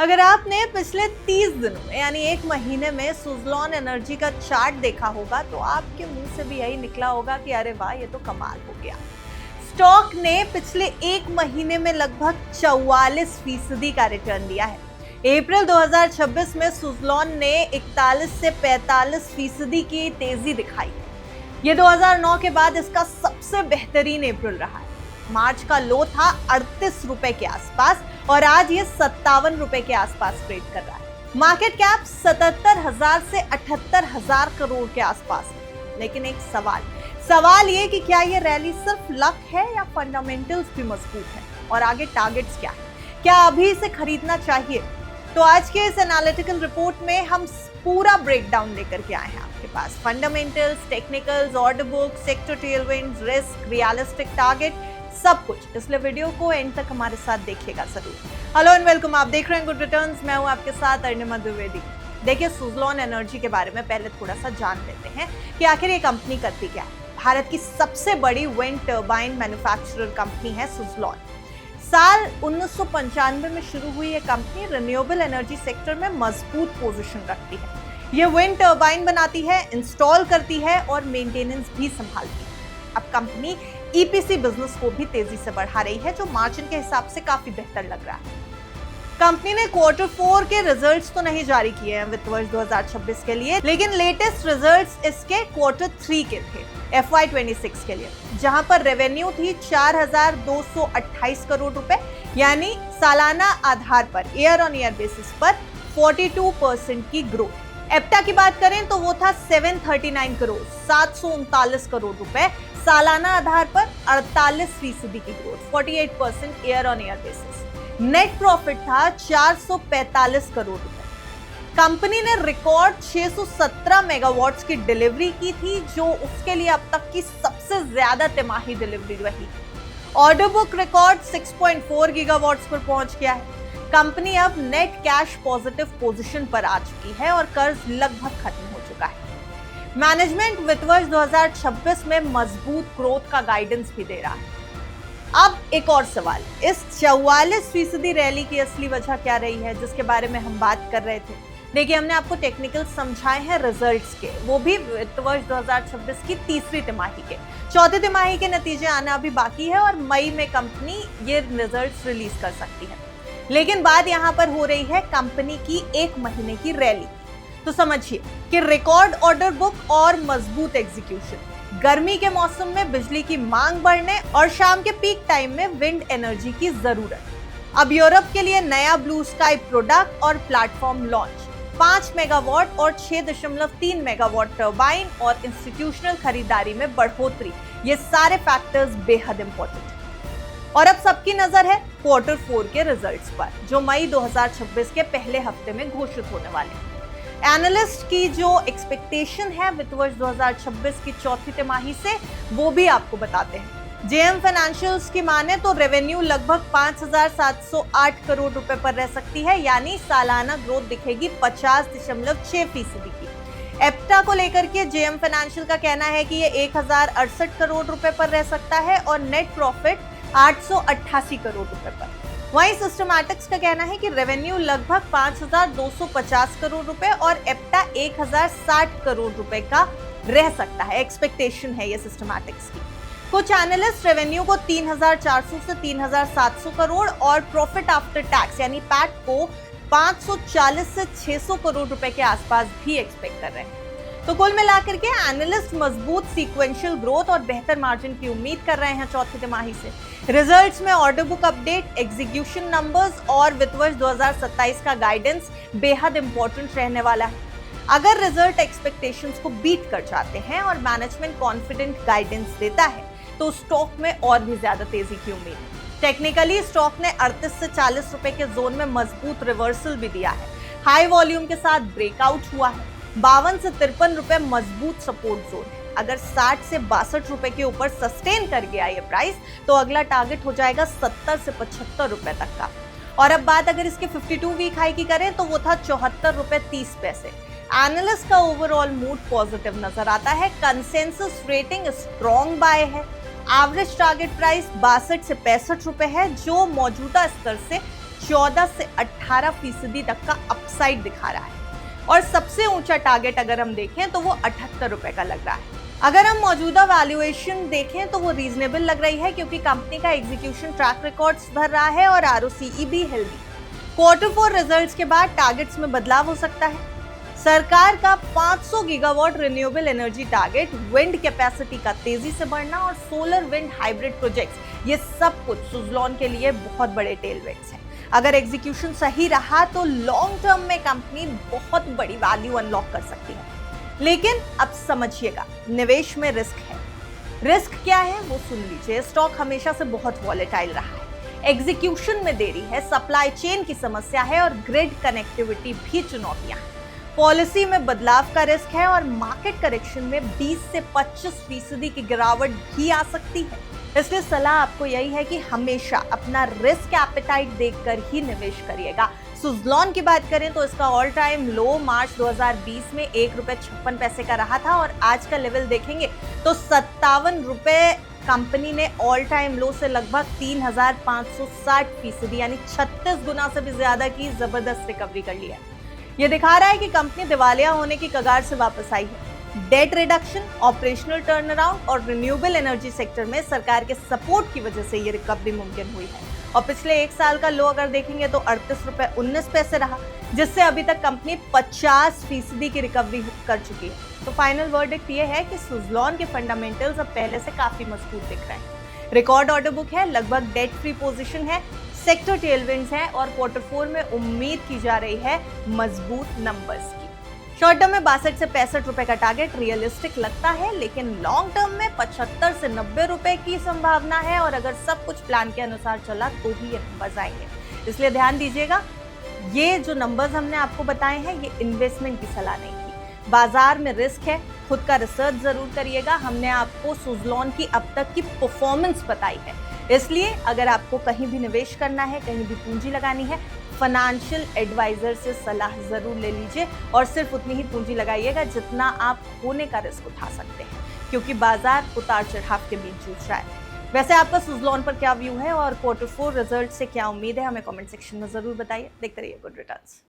अगर आपने पिछले 30 दिनों में यानी एक महीने में सुज़लॉन एनर्जी का चार्ट देखा होगा तो आपके मुंह से भी यही निकला होगा कि अरे वाह, ये तो कमाल हो गया। स्टॉक ने पिछले एक महीने में लगभग 44% का रिटर्न दिया है। अप्रैल 2026 में सुज़लॉन ने 41 से 45% की तेजी दिखाई। ये 2009 के बाद इसका सबसे बेहतरीन अप्रैल रहा है। मार्च का लो था 38 रुपए के आसपास और आज ये 57 रुपए के आसपास ट्रेड कर रहा है। मार्केट कैप 77,000 से 78,000 करोड़ के आसपास है। लेकिन एक सवाल ये कि क्या ये रैली सिर्फ लक है या फंडामेंटल्स भी मजबूत है और आगे टारगेट्स क्या है, क्या अभी इसे खरीदना चाहिए? तो आज के इस एनालिटिकल रिपोर्ट में हम पूरा ब्रेकडाउन लेकर के आए हैं आपके पास। Fundamentals, technicals, order book, sector tailwinds, risk, realistic target, सब कुछ। इसलिए वीडियो को एंड तक हमारे साथ देखिएगा जरूर। हेलो एंड वेलकम, आप देख रहे हैं गुड रिटर्न्स। मैं हूं आपके साथ अरुणिमा द्विवेदी। देखिए, सुज़लॉन एनर्जी के बारे में पहले थोड़ा सा जान लेते हैं कि आखिर ये कंपनी करती क्या है। भारत की सबसे बड़ी विंड टर्बाइन मैन्युफैक्चरर कंपनी है सुज़लॉन। साल 1995 में शुरू हुई ये कंपनी रिन्यूएबल एनर्जी सेक्टर में मजबूत पोजीशन रखती है। ये विंड टर्बाइन बनाती है, इंस्टॉल करती है और मेंटेनेंस भी संभालती है। अब कंपनी ईपीसी बिजनेस को भी तेजी से बढ़ा रही है, जो मार्जिन के हिसाब से काफी बेहतर लग रहा है। कंपनी ने क्वार्टर 4 के रिजल्ट्स तो नहीं जारी किए हैं वित्त वर्ष 2026 के लिए, लेकिन लेटेस्ट रिजल्ट्स इसके क्वार्टर 3 के थे FY 26 के लिए, जहां पर रेवेन्यू थी 4,228 करोड़ रुपए, यानी सालाना आधार per year on year basis पर 42% की ग्रोथ। एप्टा की बात करें तो वो था 739 करोड़, 739 करोड़ रुपए, सालाना आधार पर 48% की growth, 48% year on year basis. Net profit था 445 करोड़ रुपए। कंपनी ने रिकॉर्ड 617 मेगावाट्स की डिलीवरी की थी, जो उसके लिए अब तक की सबसे ज्यादा तिमाही डिलीवरी रही। ऑर्डर बुक रिकॉर्ड 6.4 गीगावाट्स पर पहुंच गया है। कंपनी अब नेट कैश पॉजिटिव पोजीशन पर आ चुकी है और कर्ज लगभग खत्म हो चुका है। मैनेजमेंट वित्त वर्ष 2026 में मजबूत ग्रोथ का गाइडेंस भी दे रहा है। अब एक और सवाल, इस 44% रैली की असली वजह क्या रही है, जिसके बारे में हम बात कर रहे थे। देखिए, हमने आपको टेक्निकल समझाए हैं रिजल्ट्स के, वो भी वित्त वर्ष 2026 की तीसरी तिमाही के। चौथी तिमाही के नतीजे आना अभी बाकी है और मई में कंपनी ये रिजल्ट्स रिलीज कर सकती है। लेकिन बात यहाँ पर हो रही है कंपनी की एक महीने की रैली। तो समझिए कि रिकॉर्ड ऑर्डर बुक और मजबूत एग्जीक्यूशन, गर्मी के मौसम में बिजली की मांग बढ़ने और शाम के पीक टाइम में विंड एनर्जी की जरूरत। अब यूरोप के लिए नया ब्लू स्काई प्रोडक्ट और प्लेटफॉर्म लॉन्च, 5 मेगावाट और 6.3 मेगावाट टर्बाइन और इंस्टीट्यूशनल खरीदारी में बढ़ोतरी, ये सारे फैक्टर्स बेहद इंपॉर्टेंट है। और अब सबकी नजर है क्वार्टर 4 के रिजल्ट्स पर, जो मई 2026 के पहले हफ्ते में घोषित होने वाले हैं। एनालिस्ट की जो एक्सपेक्टेशन है वित्त वर्ष 2026 की चौथी तिमाही से, वो भी आपको बताते हैं। जेएम फाइनेंशियल्स की माने तो रेवेन्यू लगभग 5,708 करोड़ रुपए पर रह सकती है, यानी सालाना ग्रोथ दिखेगी 50.6% की। एप्टा को लेकर के जेएम फाइनेंशियल का कहना है कि ये 1,068 करोड़ रुपए पर रह सकता है और नेट प्रॉफिट 888 करोड़ रुपए पर। वहीं सिस्टमैटिक्स का कहना है कि रेवेन्यू लगभग 5,250 करोड़ रुपए और एप्टा 1,060 करोड़ रुपए का रह सकता है, एक्सपेक्टेशन है ये सिस्टमैटिक्स की। कुछ एनालिस्ट रेवेन्यू को 3,400 से 3,700 करोड़ और प्रॉफिट आफ्टर टैक्स यानी पैट को 540 से 600 करोड़ रुपए के आसपास भी एक्सपेक्ट कर रहे हैं। तो कुल मिलाकर के एनालिस्ट मजबूत सीक्वेंशियल ग्रोथ और बेहतर मार्जिन की उम्मीद कर रहे हैं चौथी तिमाही से। रिजल्ट्स में order book update, execution numbers और वित्त वर्ष 2027 का गाइडेंस बेहद इंपॉर्टेंट रहने वाला है। अगर रिजल्ट एक्सपेक्टेशंस को बीट कर जाते हैं और मैनेजमेंट कॉन्फिडेंट गाइडेंस देता है तो स्टॉक में और भी ज्यादा तेजी की उम्मीद है। टेक्निकली स्टॉक ने 38 से 40 रुपए के जोन में मजबूत रिवर्सल भी दिया है। हाई वॉल्यूम के साथ ब्रेकआउट हुआ है। 52 से 53 रुपए मजबूत सपोर्ट जोन है। अगर 60 से 62 रुपए के ऊपर सस्टेन कर गया ये प्राइस तो अगला टारगेट हो जाएगा 70 से 75 रुपए तक का। और अब बात अगर इसके 52 वीक हाई की करें तो वो था 74 रुपए 30 पैसे। एनालिस्ट का ओवरऑल मूड पॉजिटिव नजर आता है। कंसेंसस रेटिंग स्ट्रॉन्ग बाय है। एवरेज टारगेट प्राइस 62 से 65 रुपए है, जो मौजूदा स्तर से 14 से 18% तक का अपसाइड दिखा रहा है और सबसे ऊंचा टारगेट अगर हम देखें तो वो 78 रुपए का लग रहा है। अगर हम मौजूदा वैल्यूएशन देखें तो वो रीजनेबल लग रही है क्योंकि कंपनी का एग्जीक्यूशन ट्रैक रिकॉर्ड्स भर रहा है और आरओसीई भी हेल्दी। Q4 रिजल्ट्स के बाद टारगेट्स में बदलाव हो सकता है। सरकार का 500 gigawatt renewable energy target, wind capacity का तेजी से बढ़ना और सोलर विंड हाइब्रिड प्रोजेक्ट्स, ये सब कुछ सुज़लॉन के लिए बहुत बड़े टेलविंड्स हैं। अगर एग्जीक्यूशन सही रहा तो लॉन्ग टर्म में कंपनी बहुत बड़ी वैल्यू अनलॉक कर सकती है। लेकिन अब समझिएगा, निवेश में रिस्क है। रिस्क क्या है वो सुन लीजिए। स्टॉक हमेशा से बहुत वॉलेटाइल रहा है, एग्जीक्यूशन में देरी है, सप्लाई चेन की समस्या है और ग्रिड कनेक्टिविटी भी चुनौतियां हैं। पॉलिसी में बदलाव का रिस्क है और मार्केट करेक्शन में 20 से 25% की गिरावट भी आ सकती है। इसलिए सलाह आपको यही है कि हमेशा अपना रिस्क एपेटाइट देखकर ही निवेश करिएगा। सुज़लॉन की बात करें तो इसका ऑल टाइम लो मार्च 2020 में ₹1.56 का रहा था और आज का लेवल देखेंगे तो 57 रुपए कंपनी ने ऑल टाइम लो से लगभग 3560% यानी 36 गुना से भी ज्यादा की जबरदस्त रिकवरी कर ली है। ये दिखा रहा है कि कंपनी दिवालिया होने की कगार से वापस आई है। Date reduction, operational turn around और रिन्यूएबल एनर्जी सेक्टर में सरकार के सपोर्ट की वजह से ये रिकवरी मुमकिन हुई है। और पिछले एक साल का लो अगर देखेंगे तो ₹38.19 रहा, जिससे अभी तक कंपनी 50% की रिकवरी कर चुकी है। तो फाइनल वर्डिक्ट ये है कि सुज़लॉन के फंडामेंटल्स अब पहले से काफी मजबूत दिख रहे हैं। रिकॉर्ड ऑर्डर बुक है, लगभग डेट फ्री पोजीशन है, सेक्टर टेलविंड्स हैं और Q4 में उम्मीद की जा रही है मजबूत नंबर्स की। शॉर्ट टर्म में 62 से 65 रुपए का टारगेट रियलिस्टिक लगता है, लेकिन लॉन्ग टर्म में 75 से 90 रुपए की संभावना है और अगर सब कुछ प्लान के अनुसार चला तो ही ये नंबर्स आएंगे। इसलिए ध्यान दीजिएगा, ये जो नंबर्स हमने आपको बताए हैं ये इन्वेस्टमेंट की सलाह नहीं थी। बाजार में रिस्क है, खुद का रिसर्च जरूर करिएगा। हमने आपको सुज़लॉन की अब तक की परफॉर्मेंस बताई है, इसलिए अगर आपको कहीं भी निवेश करना है, कहीं भी पूंजी लगानी है, फाइनेंशियल एडवाइजर से सलाह जरूर ले लीजिए और सिर्फ उतनी ही पूंजी लगाइएगा जितना आप होने का रिस्क उठा सकते हैं, क्योंकि बाजार उतार चढ़ाव के बीच जूझ रहा है। वैसे आपका सुज़लॉन पर क्या व्यू है और Q4 रिजल्ट से क्या उम्मीद है, हमें कमेंट सेक्शन में जरूर बताइए। देखते रहिए गुड रिटर्न्स।